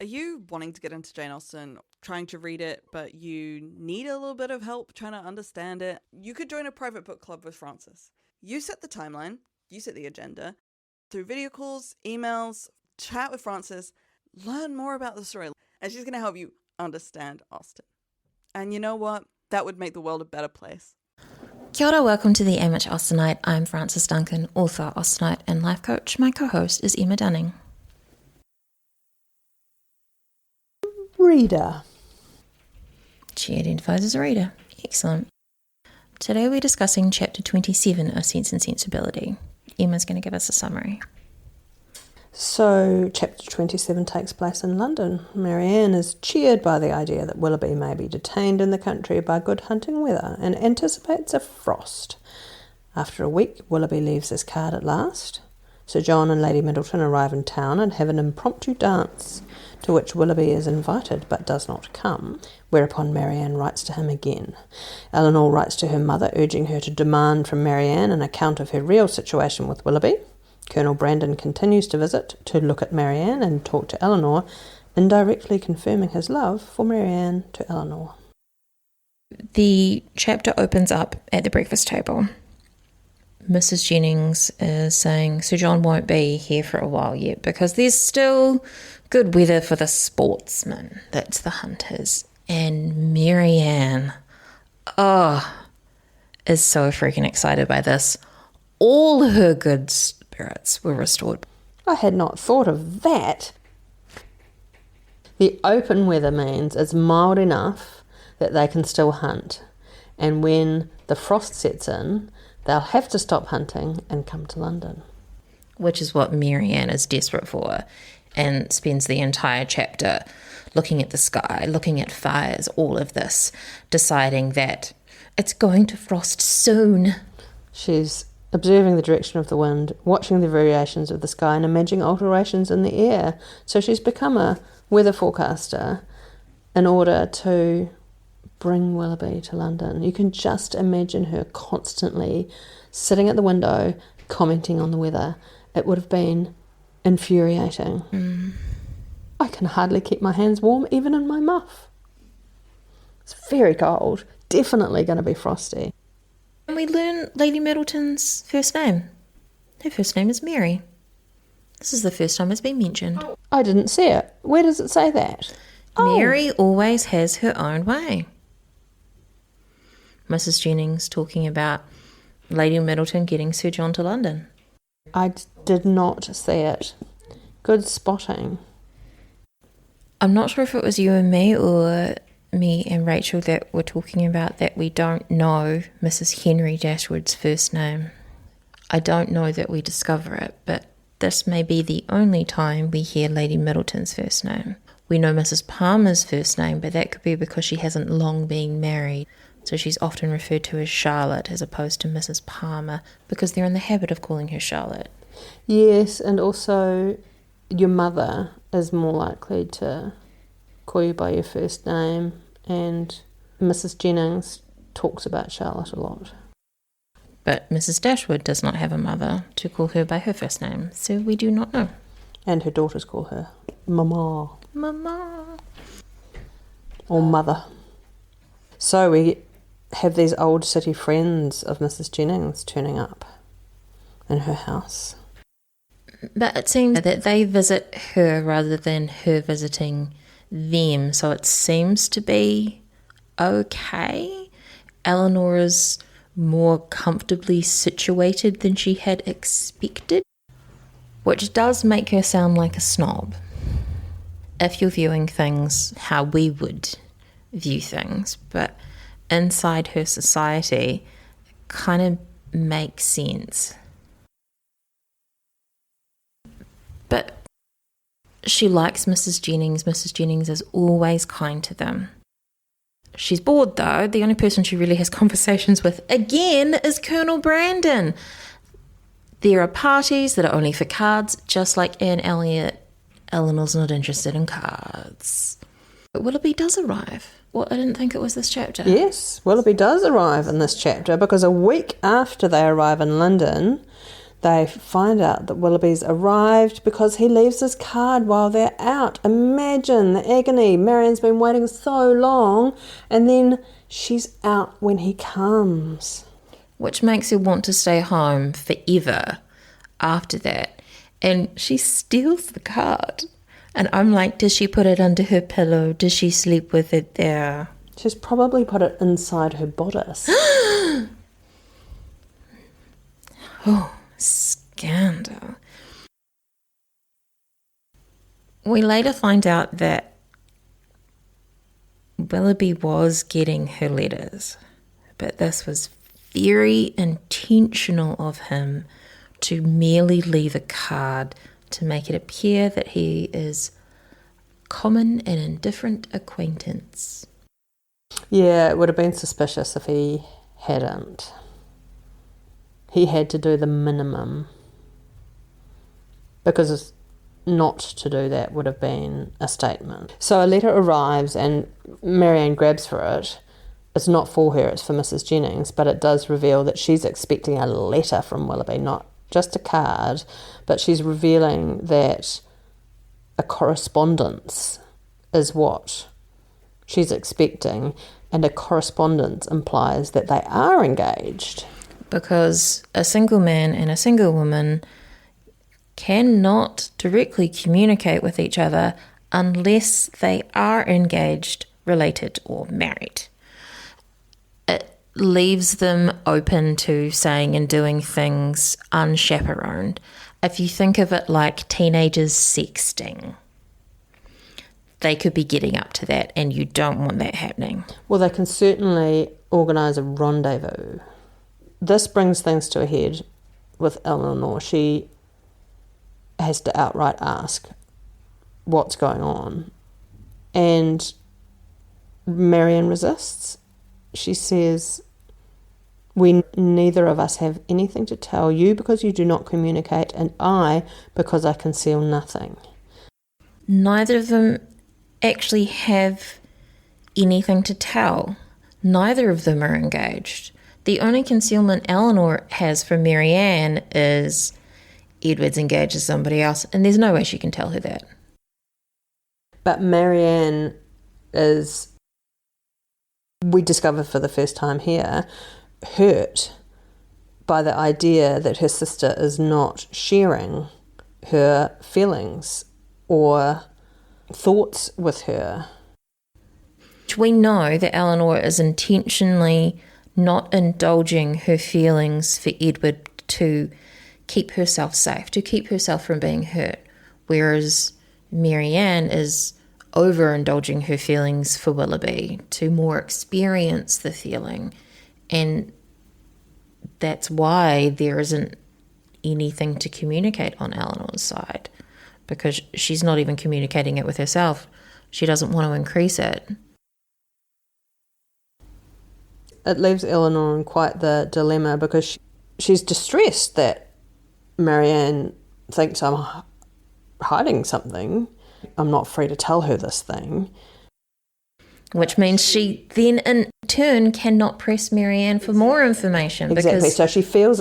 Are you wanting to get into Jane Austen, trying to read it, but you need a little bit of help trying to understand it? You could join a private book club with Frances. You set the timeline, you set the agenda. Through video calls, emails, chat with Frances, learn more about the story. And she's going to help you understand Austen. And you know what? That would make the world a better place. Kia ora, welcome to the Amateur Austenite. I'm Frances Duncan, author, Austenite and life coach. My co-host is Emma Dunning. Reader. She identifies as a reader. Excellent. Today we're discussing chapter 27 of Sense and Sensibility. Emma's going to give us a summary. So, chapter 27 takes place in London. Marianne is cheered by the idea that Willoughby may be detained in the country by good hunting weather and anticipates a frost. After a week, Willoughby leaves his card at last. Sir John and Lady Middleton arrive in town and have an impromptu dance, to which Willoughby is invited but does not come, whereupon Marianne writes to him again. Eleanor writes to her mother, urging her to demand from Marianne an account of her real situation with Willoughby. Colonel Brandon continues to visit to look at Marianne and talk to Eleanor, indirectly confirming his love for Marianne to Eleanor. The chapter opens up at the breakfast table. Mrs. Jennings is saying Sir John won't be here for a while yet because there's still good weather for the sportsmen, that's the hunters. And Marianne, is so freaking excited by this. All her good spirits were restored. I had not thought of that. The open weather means it's mild enough that they can still hunt. And when the frost sets in, they'll have to stop hunting and come to London. Which is what Marianne is desperate for, and spends the entire chapter looking at the sky, looking at fires, all of this, deciding that it's going to frost soon. She's observing the direction of the wind, watching the variations of the sky and imagining alterations in the air. So she's become a weather forecaster in order to bring Willoughby to London. You can just imagine her constantly sitting at the window, commenting on the weather. It would have been infuriating. I can hardly keep my hands warm, even in my muff. It's very cold. Definitely going to be frosty. And we learn Lady Middleton's first name. Her first name is Mary. This is the first time it's been mentioned. I didn't see it. Where does it say that? Mary always has her own way. Mrs. Jennings talking about Lady Middleton getting Sir John to London. I did not see it. Good spotting. I'm not sure if it was you and me or me and Rachel that were talking about that we don't know Mrs. Henry Dashwood's first name. I don't know that we discover it, but this may be the only time we hear Lady Middleton's first name. We know Mrs. Palmer's first name, but that could be because she hasn't long been married. So she's often referred to as Charlotte as opposed to Mrs. Palmer because they're in the habit of calling her Charlotte. Yes, and also your mother is more likely to call you by your first name, and Mrs. Jennings talks about Charlotte a lot. But Mrs. Dashwood does not have a mother to call her by her first name, so we do not know. And her daughters call her Mama. Mama. Or Mother. So we have these old city friends of Mrs. Jennings turning up in her house. But it seems that they visit her rather than her visiting them, so it seems to be okay. Eleanor is more comfortably situated than she had expected, which does make her sound like a snob. If you're viewing things how we would view things, but inside her society, it kind of makes sense. But she likes Mrs. Jennings. Mrs. Jennings is always kind to them. She's bored though. The only person she really has conversations with, again, is Colonel Brandon. There are parties that are only for cards, just like Anne Elliot. Eleanor's not interested in cards. But Willoughby does arrive. Well, I didn't think it was this chapter. Yes, Willoughby does arrive in this chapter because a week after they arrive in London, They find out that Willoughby's arrived because he leaves his card while they're out. Imagine the agony. Marianne's been waiting so long, and then she's out when he comes. Which makes her want to stay home forever after that. And she steals the card. And I'm like, does she put it under her pillow? Does she sleep with it there? She's probably put it inside her bodice. Oh, scandal. We later find out that Willoughby was getting her letters, but this was very intentional of him to merely leave a card to make it appear that he is common and indifferent acquaintance. Yeah, it would have been suspicious if he hadn't. He had to do the minimum, because not to do that would have been a statement. So a letter arrives and Marianne grabs for it. It's not for her, it's for Mrs. Jennings, but it does reveal that she's expecting a letter from Willoughby, not just a card, but she's revealing that a correspondence is what she's expecting, and a correspondence implies that they are engaged. Because a single man and a single woman cannot directly communicate with each other unless they are engaged, related, or married. It leaves them open to saying and doing things unchaperoned. If you think of it like teenagers sexting, they could be getting up to that, and you don't want that happening. Well, they can certainly organise a rendezvous. This brings things to a head with Eleanor. She has to outright ask what's going on. And Marianne resists. She says, "We neither of us have anything to tell you because you do not communicate, and I because I conceal nothing." Neither of them actually have anything to tell. Neither of them are engaged. The only concealment Eleanor has from Marianne is Edward's engaged to somebody else, and there's no way she can tell her that. But Marianne is, we discover for the first time here, hurt by the idea that her sister is not sharing her feelings or thoughts with her. We know that Eleanor is intentionally not indulging her feelings for Edward to keep herself safe, to keep herself from being hurt, whereas Marianne is overindulging her feelings for Willoughby to more experience the feeling, and that's why there isn't anything to communicate on Eleanor's side, because she's not even communicating it with herself. She doesn't want to increase it. It leaves Eleanor in quite the dilemma, because she's distressed that Marianne thinks I'm hiding something. I'm not free to tell her this thing. Which means she then in turn cannot press Marianne for more information. Exactly. Because so she feels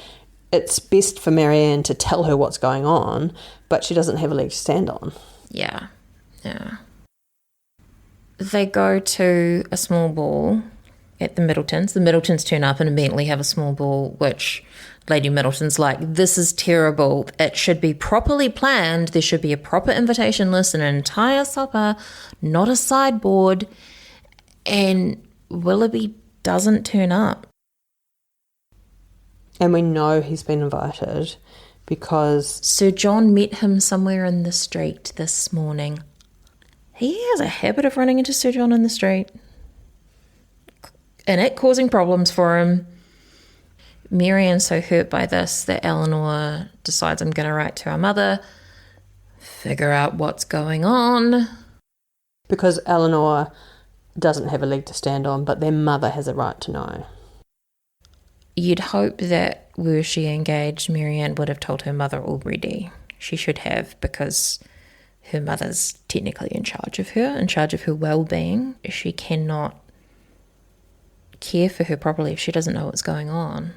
it's best for Marianne to tell her what's going on, but she doesn't have a leg to stand on. Yeah. They go to a small ball at the Middletons. The Middletons turn up and immediately have a small ball, which Lady Middleton's like, this is terrible. It should be properly planned. There should be a proper invitation list and an entire supper, not a sideboard. And Willoughby doesn't turn up. And we know he's been invited because Sir John met him somewhere in the street this morning. He has a habit of running into Sir John in the street, and it causing problems for him. Marianne's so hurt by this that Eleanor decides, I'm going to write to our mother, figure out what's going on. Because Eleanor doesn't have a leg to stand on, but their mother has a right to know. You'd hope that were she engaged, Marianne would have told her mother already. She should have, because her mother's technically in charge of her well-being. She cannot care for her properly if she doesn't know what's going on.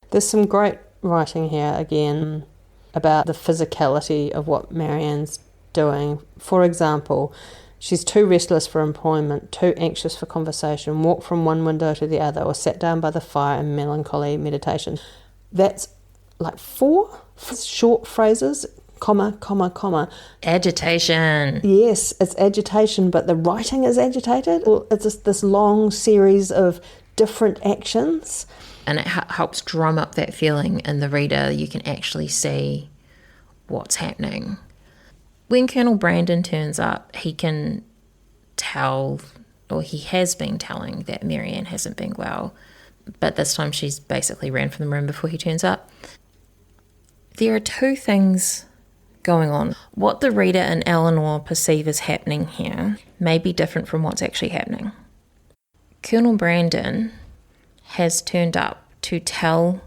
There's some great writing here again about the physicality of what Marianne's doing. For example, she's too restless for employment, too anxious for conversation, walked from one window to the other, or sat down by the fire in melancholy meditation. That's like 4 short phrases, comma, comma, comma. Agitation. Yes, it's agitation, but the writing is agitated. It's just this long series of different actions. And it helps drum up that feeling in the reader. You can actually see what's happening. When Colonel Brandon turns up, he can tell, or he has been telling, that Marianne hasn't been well. But this time she's basically ran from the room before he turns up. There are 2 things going on. What the reader and Eleanor perceive as happening here may be different from what's actually happening. Colonel Brandon has turned up to tell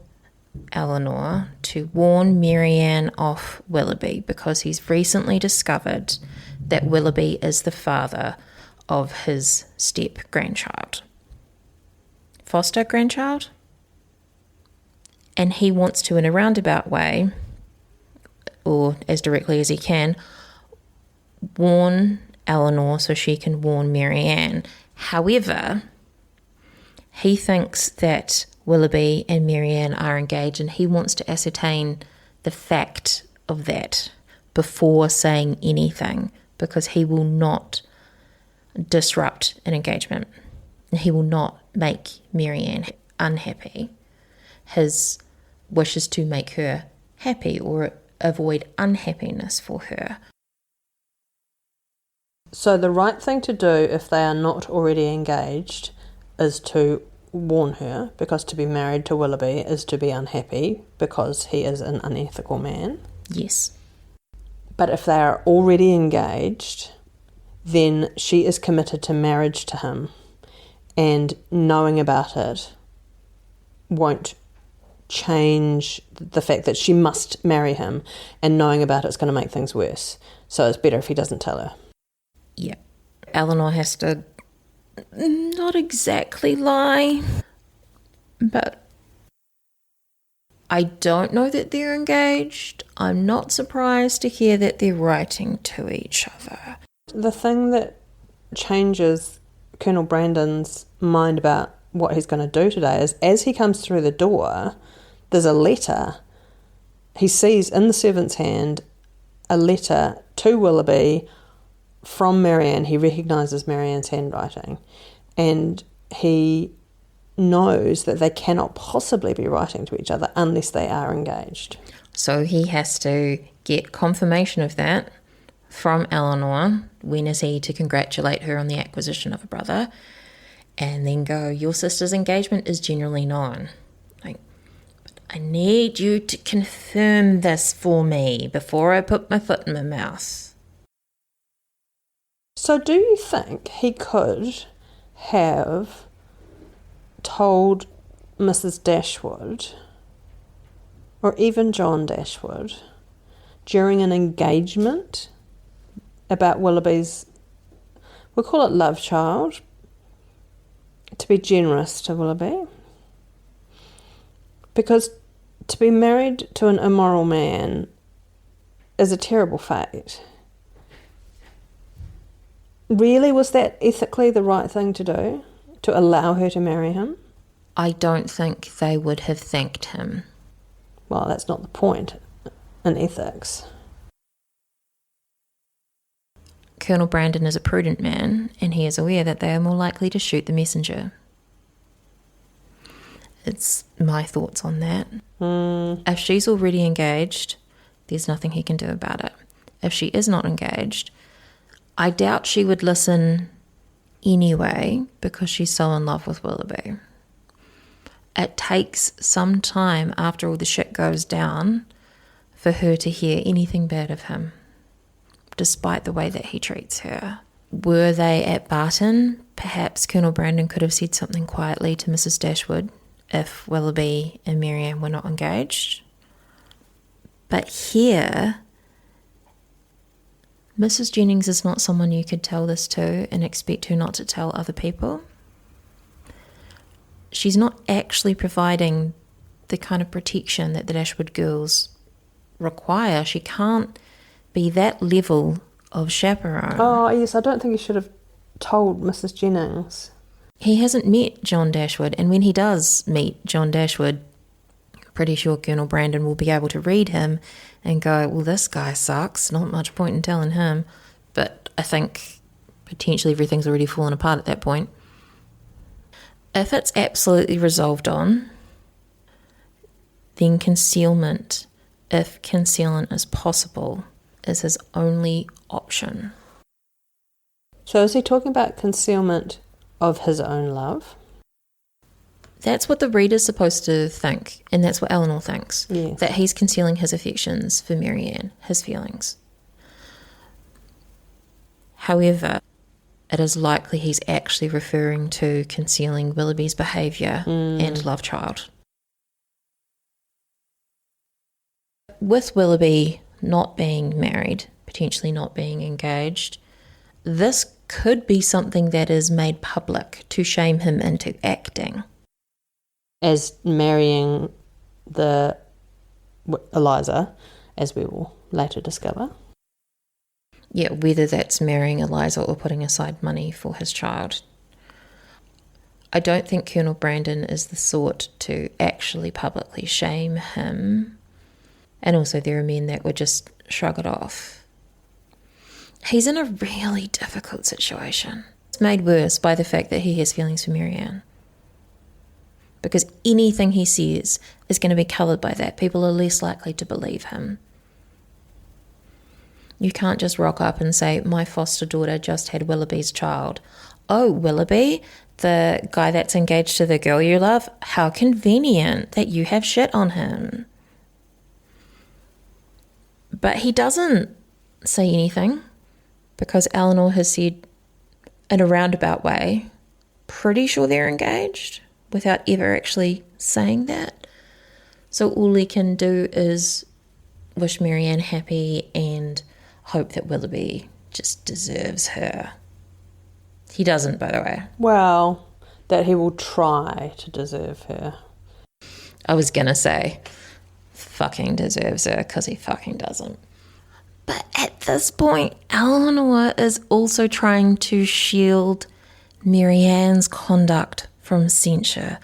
Eleanor to warn Marianne off Willoughby because he's recently discovered that Willoughby is the father of his step-grandchild. Foster grandchild? And he wants to, in a roundabout way, or as directly as he can, warn Eleanor so she can warn Marianne. However, he thinks that Willoughby and Marianne are engaged, and he wants to ascertain the fact of that before saying anything, because he will not disrupt an engagement. He will not make Marianne unhappy. His wish is to make her happy or avoid unhappiness for her. So the right thing to do if they are not already engaged is to warn her, because to be married to Willoughby is to be unhappy because he is an unethical man. Yes. But if they are already engaged, then she is committed to marriage to him, and knowing about it won't change the fact that she must marry him, and knowing about it's going to make things worse. So it's better if he doesn't tell her. Yeah. Eleanor has to not exactly lie, but I don't know that they're engaged. I'm not surprised to hear that they're writing to each other. The thing that changes Colonel Brandon's mind about what he's going to do today is, as he comes through the door, there's a letter. He sees in the servant's hand a letter to Willoughby from Marianne. He recognises Marianne's handwriting, and he knows that they cannot possibly be writing to each other unless they are engaged. So he has to get confirmation of that from Eleanor. When is he to congratulate her on the acquisition of a brother? And then go, your sister's engagement is generally known. Like, but I need you to confirm this for me before I put my foot in my mouth. So do you think he could have told Mrs. Dashwood, or even John Dashwood, during an engagement about Willoughby's, we'll call it love child, to be generous to Willoughby? Because to be married to an immoral man is a terrible fate. Really, was that ethically the right thing to do, to allow her to marry him? I don't think they would have thanked him. Well, that's not the point in ethics. Colonel Brandon is a prudent man, and he is aware that they are more likely to shoot the messenger. It's my thoughts on that. If she's already engaged, there's nothing he can do about it. If she is not engaged, I doubt she would listen anyway because she's so in love with Willoughby. It takes some time after all the shit goes down for her to hear anything bad of him, despite the way that he treats her. Were they at Barton, perhaps Colonel Brandon could have said something quietly to Mrs. Dashwood if Willoughby and Marianne were not engaged. But here, Mrs. Jennings is not someone you could tell this to and expect her not to tell other people. She's not actually providing the kind of protection that the Dashwood girls require. She can't be that level of chaperone. Oh, yes, I don't think he should have told Mrs. Jennings. He hasn't met John Dashwood, and when he does meet John Dashwood, I'm pretty sure Colonel Brandon will be able to read him and go, well, this guy sucks, not much point in telling him. But I think potentially everything's already fallen apart at that point. If it's absolutely resolved on, then concealment, if concealment is possible, is his only option. So is he talking about concealment of his own love? That's what the reader's supposed to think, and that's what Eleanor thinks. Yes. That he's concealing his affections for Marianne, his feelings. However, it is likely he's actually referring to concealing Willoughby's behaviour and love child. With Willoughby not being married, potentially not being engaged, this could be something that is made public to shame him into acting. As marrying the Eliza, as we will later discover. Yeah, whether that's marrying Eliza or putting aside money for his child. I don't think Colonel Brandon is the sort to actually publicly shame him. And also there are men that would just shrug it off. He's in a really difficult situation. It's made worse by the fact that he has feelings for Marianne. Because anything he says is going to be coloured by that. People are less likely to believe him. You can't just rock up and say, my foster daughter just had Willoughby's child. Oh, Willoughby, the guy that's engaged to the girl you love? How convenient that you have shit on him. But he doesn't say anything because Eleanor has said in a roundabout way, pretty sure they're engaged without ever actually saying that. So all he can do is wish Marianne happy and hope that Willoughby just deserves her. He doesn't, by the way. Well, that he will try to deserve her. I was going to say fucking deserves her because he fucking doesn't. But at this point, Eleanor is also trying to shield Marianne's conduct from censure.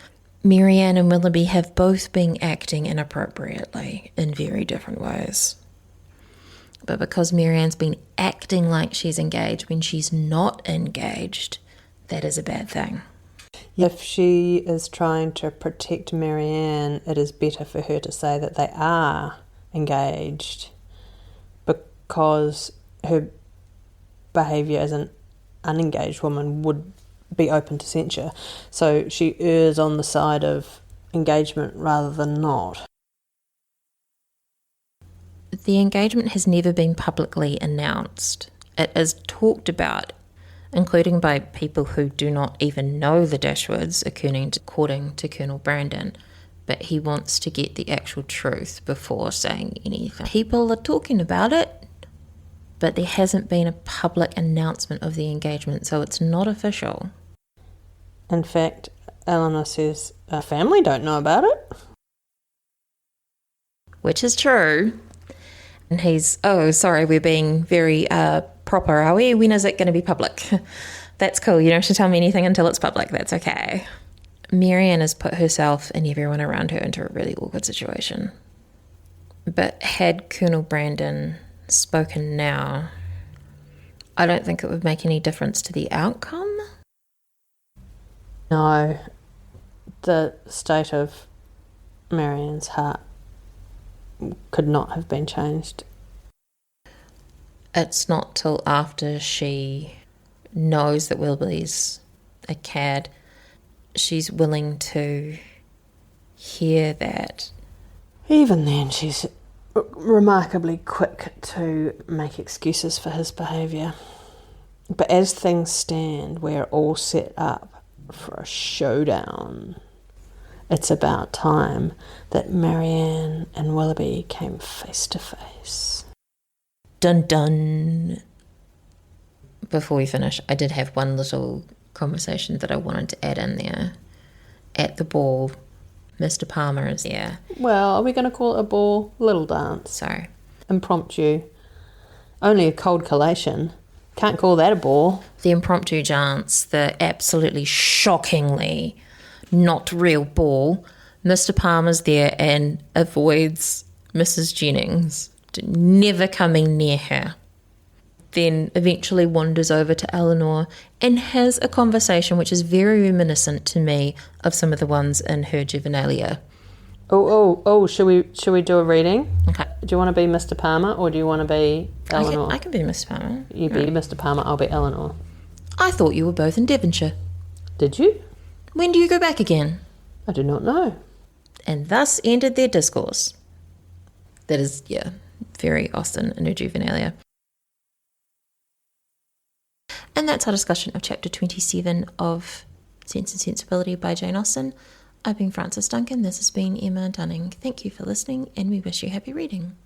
Marianne and Willoughby have both been acting inappropriately in very different ways. But because Marianne's been acting like she's engaged when she's not engaged, that is a bad thing. If she is trying to protect Marianne, it is better for her to say that they are engaged because her behaviour as an unengaged woman would be open to censure. So she errs on the side of engagement rather than not. The engagement has never been publicly announced. It is talked about, including by people who do not even know the Dashwoods, according to Colonel Brandon, but he wants to get the actual truth before saying anything. People are talking about it, but there hasn't been a public announcement of the engagement, so it's not official. In fact, Eleanor says, our family don't know about it. Which is true. And he's, oh, sorry, we're being very proper, are we? When is it going to be public? That's cool. You don't have to tell me anything until it's public. That's okay. Marianne has put herself and everyone around her into a really awkward situation. But had Colonel Brandon spoken now, I don't think it would make any difference to the outcome. No, the state of Marianne's heart could not have been changed. It's not till after she knows that Willoughby's a cad, she's willing to hear that. Even then, she's remarkably quick to make excuses for his behaviour. But as things stand, we're all set up for a showdown. It's about time that Marianne and Willoughby came face to face. Dun dun. Before we finish, I did have one little conversation that I wanted to add in there. At the ball, Mr. Palmer is there. Well, are we going to call it a ball? Little dance. So, Impromptu. Only a cold collation. Can't call that a ball. the impromptu dance, the absolutely shockingly not real ball, Mr. Palmer's there and avoids Mrs. Jennings, never coming near her. Then eventually wanders over to Eleanor and has a conversation which is very reminiscent to me of some of the ones in her juvenilia. Oh, should we do a reading? Okay. Do you want to be Mr. Palmer or do you want to be Eleanor? I can be Mr. Palmer. You be Mr. Palmer, I'll be Eleanor. I thought you were both in Devonshire. Did you? When do you go back again? I do not know. And thus ended their discourse. That is, very Austen in her juvenilia. And that's our discussion of Chapter 27 of Sense and Sensibility by Jane Austen. I've been Frances Duncan. This has been Emma Dunning. Thank you for listening, and we wish you happy reading.